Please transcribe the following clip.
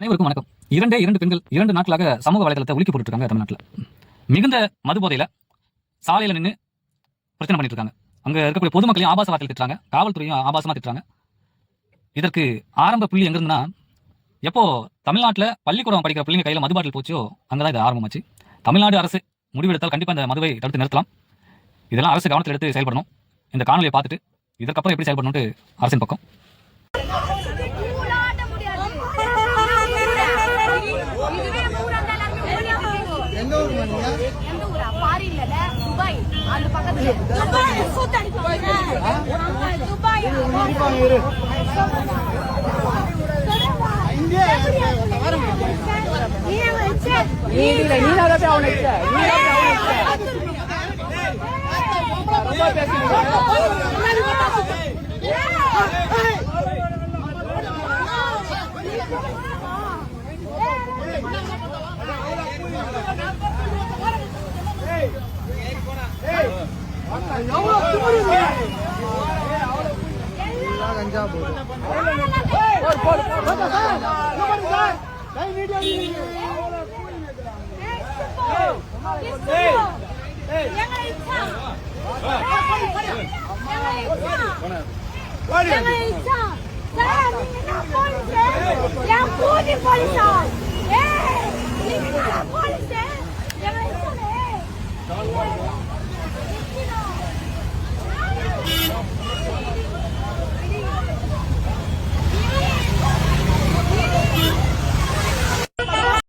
அனைவருக்கும் வணக்கம். இரண்டு பெண்கள் 2 நாட்களாக சமூக வலைதளத்தை உலுக்கி போட்டுட்டு இருக்காங்க. தமிழ்நாட்டில் மிகுந்த மது போதையில சாலையில நின்று பிரச்சனை பண்ணிட்டு இருக்காங்க. அங்க இருக்கக்கூடிய பொதுமக்களையும் ஆபாச வார்த்தையில் திட்டுறாங்க, காவல்துறையும் ஆபாசமா திட்டுறாங்க. இதற்கு ஆரம்ப புள்ளி எங்க இருந்துன்னா, எப்போ தமிழ்நாட்டில் பள்ளிக்கூடம் படிக்கிற பிள்ளைங்க கையில் மது பாட்டில் போச்சோ அங்கதான் இது ஆரம்பமாச்சு. தமிழ்நாடு அரசு முடிவெடுத்தால் கண்டிப்பா இந்த மதுவை தடுத்து நிறுத்தலாம். இதெல்லாம் அரசு கவனத்தில் எடுத்து செயல்படணும். இந்த காணொலியை பார்த்துட்டு இதற்கப்புறம் எப்படி செயல்படணும்னு அரசின் பக்கம். Police!